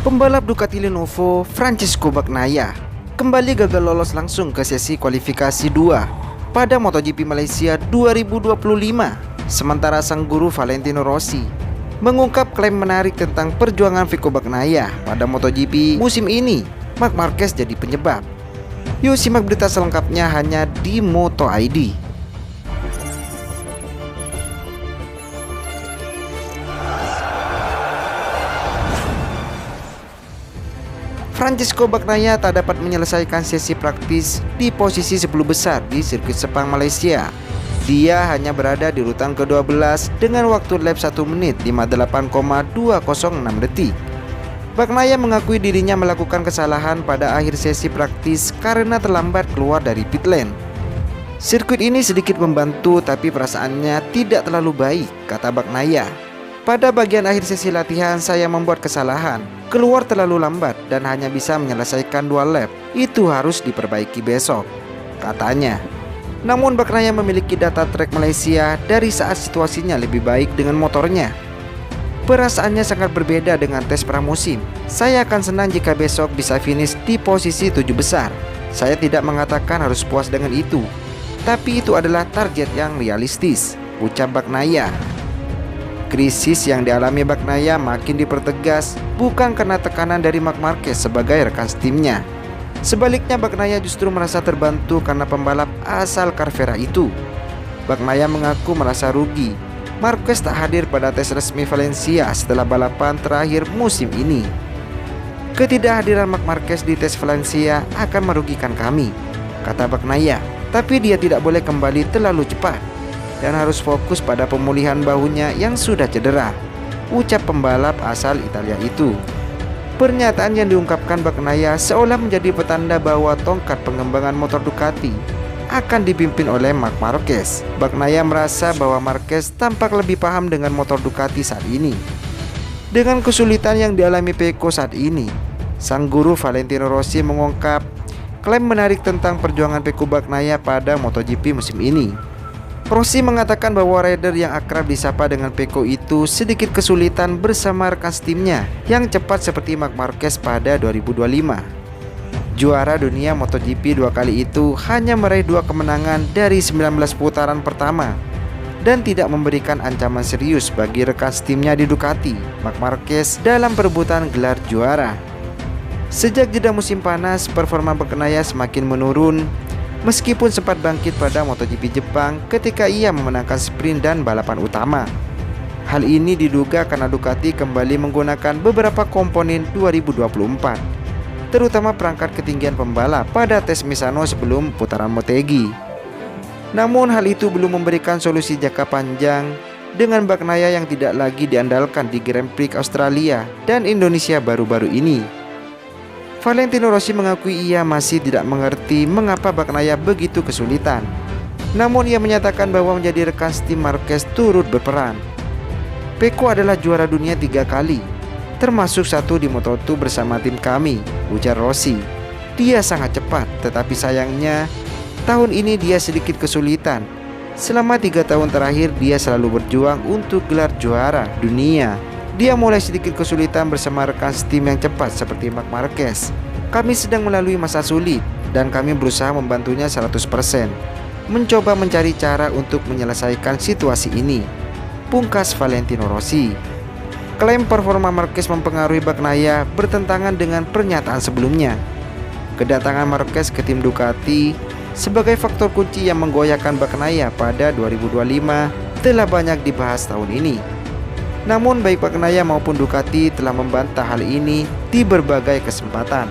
Pembalap Ducati Lenovo Francesco Bagnaia kembali gagal lolos langsung ke sesi kualifikasi 2 pada MotoGP Malaysia 2025. Sementara sang guru Valentino Rossi mengungkap klaim menarik tentang perjuangan Vico Bagnaia pada MotoGP musim ini. Marc Marquez jadi penyebab. Yuk simak berita selengkapnya hanya di Moto ID. Francesco Bagnaia tak dapat menyelesaikan sesi praktis di posisi 10 besar di sirkuit Sepang Malaysia. Dia hanya berada di urutan ke-12 dengan waktu lap 1 menit 58,206 detik. Bagnaia mengakui dirinya melakukan kesalahan pada akhir sesi praktis karena terlambat keluar dari pit lane. Sirkuit ini sedikit membantu tapi perasaannya tidak terlalu baik, kata Bagnaia. Pada bagian akhir sesi latihan saya membuat kesalahan, keluar terlalu lambat dan hanya bisa menyelesaikan 2 lap. Itu harus diperbaiki besok, katanya. Namun Bagnaia memiliki data track Malaysia dari saat situasinya lebih baik dengan motornya. Perasaannya sangat berbeda dengan tes pramusim. Saya akan senang jika besok bisa finish di posisi 7 besar. Saya tidak mengatakan harus puas dengan itu, tapi itu adalah target yang realistis, ucap Bagnaia. Krisis yang dialami Bagnaia makin dipertegas bukan karena tekanan dari Marc Marquez sebagai rekan timnya. Sebaliknya Bagnaia justru merasa terbantu karena pembalap asal Carvera itu. Bagnaia mengaku merasa rugi Marquez tak hadir pada tes resmi Valencia setelah balapan terakhir musim ini. Ketidakhadiran Marc Marquez di tes Valencia akan merugikan kami, kata Bagnaia. Tapi dia tidak boleh kembali terlalu cepat dan harus fokus pada pemulihan bahunya yang sudah cedera, ucap pembalap asal Italia itu. Pernyataan yang diungkapkan Bagnaia seolah menjadi petanda bahwa tongkat pengembangan motor Ducati akan dipimpin oleh Marc Marquez. Bagnaia merasa bahwa Marquez tampak lebih paham dengan motor Ducati saat ini. Dengan kesulitan yang dialami Pecco saat ini, sang guru Valentino Rossi mengungkap klaim menarik tentang perjuangan Pecco Bagnaia pada MotoGP musim ini. Rossi mengatakan bahwa rider yang akrab disapa dengan Pecco itu sedikit kesulitan bersama rekan timnya yang cepat seperti Marc Marquez pada 2025. Juara dunia MotoGP 2 kali itu hanya meraih 2 kemenangan dari 19 putaran pertama dan tidak memberikan ancaman serius bagi rekan timnya di Ducati, Marc Marquez, dalam perebutan gelar juara. Sejak jeda musim panas, performa Bagnaia semakin menurun. Meskipun sempat bangkit pada MotoGP Jepang ketika ia memenangkan sprint dan balapan utama. Hal ini diduga karena Ducati kembali menggunakan beberapa komponen 2024, terutama perangkat ketinggian pembalap pada tes Misano sebelum putaran Motegi. Namun hal itu belum memberikan solusi jangka panjang dengan Bagnaia yang tidak lagi diandalkan di Grand Prix Australia dan Indonesia baru-baru ini. Valentino Rossi mengakui ia masih tidak mengerti mengapa Bagnaia begitu kesulitan. Namun ia menyatakan bahwa menjadi rekan tim Marquez turut berperan. Pecco adalah juara dunia 3 kali, termasuk 1 di Moto2 bersama tim kami, ujar Rossi. Dia sangat cepat, tetapi sayangnya tahun ini dia sedikit kesulitan. Selama 3 tahun terakhir dia selalu berjuang untuk gelar juara dunia. Dia mulai sedikit kesulitan bersama rekan tim yang cepat seperti Marc Marquez. Kami sedang melalui masa sulit dan kami berusaha membantunya 100%, mencoba mencari cara untuk menyelesaikan situasi ini, pungkas Valentino Rossi. Klaim performa Marquez mempengaruhi Bagnaia bertentangan dengan pernyataan sebelumnya. Kedatangan Marquez ke tim Ducati sebagai faktor kunci yang menggoyahkan Bagnaia pada 2025 telah banyak dibahas tahun ini. Namun baik Bagnaia maupun Ducati telah membantah hal ini di berbagai kesempatan.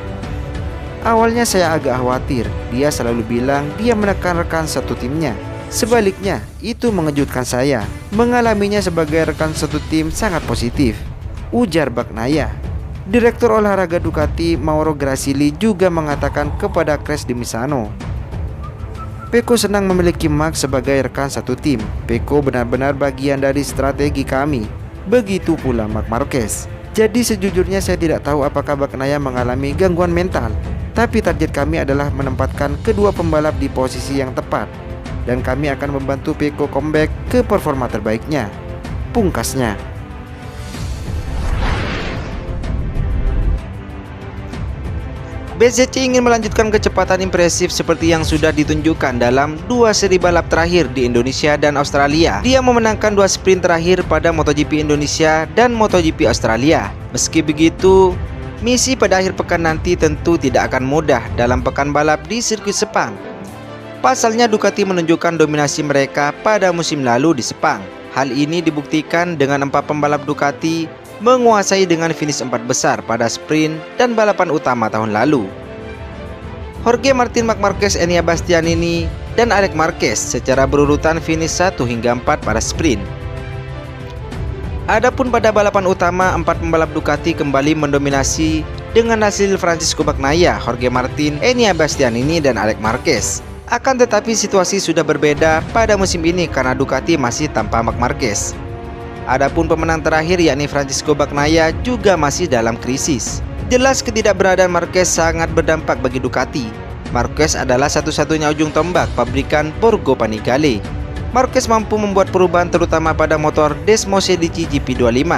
Awalnya saya agak khawatir, dia selalu bilang dia menekan rekan satu timnya. Sebaliknya, itu mengejutkan saya. Mengalaminya sebagai rekan satu tim sangat positif, ujar Bagnaia. Direktur olahraga Ducati Mauro Gracili juga mengatakan kepada Crash di Misano, Pecco senang memiliki Marc sebagai rekan satu tim. Pecco benar-benar bagian dari strategi kami. Begitu pula Marc Marquez. Jadi sejujurnya saya tidak tahu apakah Bagnaia mengalami gangguan mental, tapi target kami adalah menempatkan kedua pembalap di posisi yang tepat, dan kami akan membantu Pecco comeback ke performa terbaiknya, pungkasnya. BZC ingin melanjutkan kecepatan impresif seperti yang sudah ditunjukkan dalam 2 seri balap terakhir di Indonesia dan Australia. Dia memenangkan 2 sprint terakhir pada MotoGP Indonesia dan MotoGP Australia. Meski begitu, misi pada akhir pekan nanti tentu tidak akan mudah dalam pekan balap di sirkuit Sepang. Pasalnya Ducati menunjukkan dominasi mereka pada musim lalu di Sepang. Hal ini dibuktikan dengan 4 pembalap Ducati menguasai dengan finish 4 besar pada sprint dan balapan utama tahun lalu. Jorge Martin, Marc Marquez, Enea Bastianini, dan Alex Marquez secara berurutan finish 1 hingga 4 pada sprint. Adapun pada balapan utama, 4 pembalap Ducati kembali mendominasi dengan hasil Francisco Bagnaia, Jorge Martin, Enea Bastianini, dan Alex Marquez. Akan tetapi situasi sudah berbeda pada musim ini karena Ducati masih tanpa Marc Marquez. Adapun pemenang terakhir yakni Francisco Bagnaia juga masih dalam krisis. Jelas ketidakberadaan Marquez sangat berdampak bagi Ducati. Marquez adalah satu-satunya ujung tombak pabrikan Borgo Panigale. Marquez mampu membuat perubahan terutama pada motor Desmosedici GP25.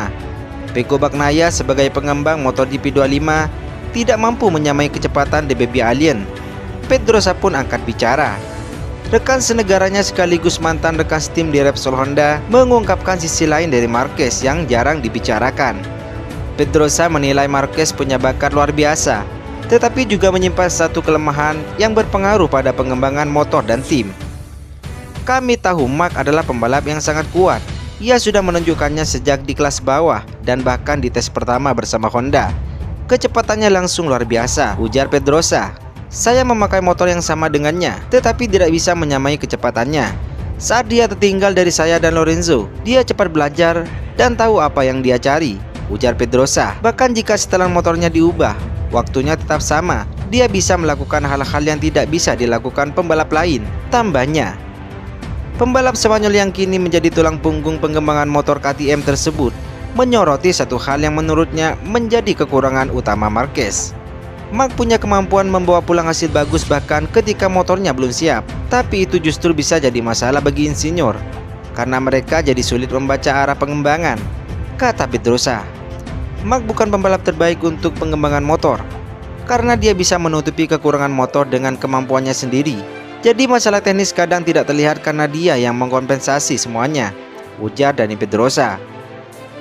Pecco Bagnaia sebagai pengembang motor GP25 tidak mampu menyamai kecepatan The Baby Alien. Pedrosa pun angkat bicara. Rekan senegaranya sekaligus mantan rekan tim di Repsol Honda mengungkapkan sisi lain dari Marquez yang jarang dibicarakan. Pedrosa menilai Marquez punya bakat luar biasa, tetapi juga menyimpan satu kelemahan yang berpengaruh pada pengembangan motor dan tim. Kami tahu Marc adalah pembalap yang sangat kuat. Ia sudah menunjukkannya sejak di kelas bawah dan bahkan di tes pertama bersama Honda. Kecepatannya langsung luar biasa, ujar Pedrosa. Saya memakai motor yang sama dengannya, tetapi tidak bisa menyamai kecepatannya. Saat dia tertinggal dari saya dan Lorenzo, dia cepat belajar dan tahu apa yang dia cari, ujar Pedrosa. Bahkan jika setelan motornya diubah, waktunya tetap sama. Dia bisa melakukan hal-hal yang tidak bisa dilakukan pembalap lain, tambahnya. Pembalap Spanyol yang kini menjadi tulang punggung pengembangan motor KTM tersebut menyoroti satu hal yang menurutnya menjadi kekurangan utama Marquez. Marc punya kemampuan membawa pulang hasil bagus bahkan ketika motornya belum siap. Tapi itu justru bisa jadi masalah bagi insinyur, karena mereka jadi sulit membaca arah pengembangan, kata Pedrosa. Marc bukan pembalap terbaik untuk pengembangan motor, karena dia bisa menutupi kekurangan motor dengan kemampuannya sendiri. Jadi masalah teknis kadang tidak terlihat karena dia yang mengkompensasi semuanya, ujar Dani Pedrosa.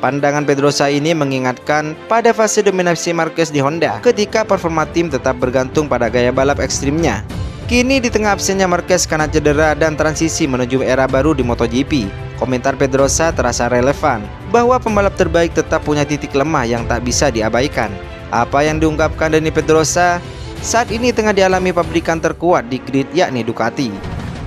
Pandangan Pedrosa ini mengingatkan pada fase dominasi Marquez di Honda ketika performa tim tetap bergantung pada gaya balap ekstrimnya. Kini di tengah absennya Marquez karena cedera dan transisi menuju era baru di MotoGP, komentar Pedrosa terasa relevan bahwa pembalap terbaik tetap punya titik lemah yang tak bisa diabaikan. Apa yang diungkapkan Dani Pedrosa saat ini tengah dialami pabrikan terkuat di grid yakni Ducati.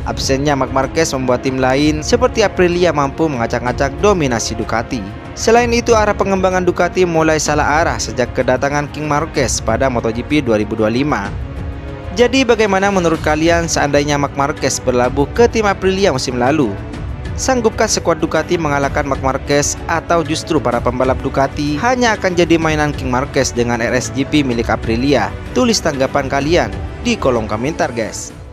Absennya Marc Marquez membuat tim lain seperti Aprilia mampu mengacak-ngacak dominasi Ducati. Selain itu, arah pengembangan Ducati mulai salah arah sejak kedatangan King Marquez pada MotoGP 2025. Jadi bagaimana menurut kalian seandainya Marc Marquez berlabuh ke tim Aprilia musim lalu? Sanggupkah skuad Ducati mengalahkan Marc Marquez atau justru para pembalap Ducati hanya akan jadi mainan King Marquez dengan RSGP milik Aprilia? Tulis tanggapan kalian di kolom komentar guys.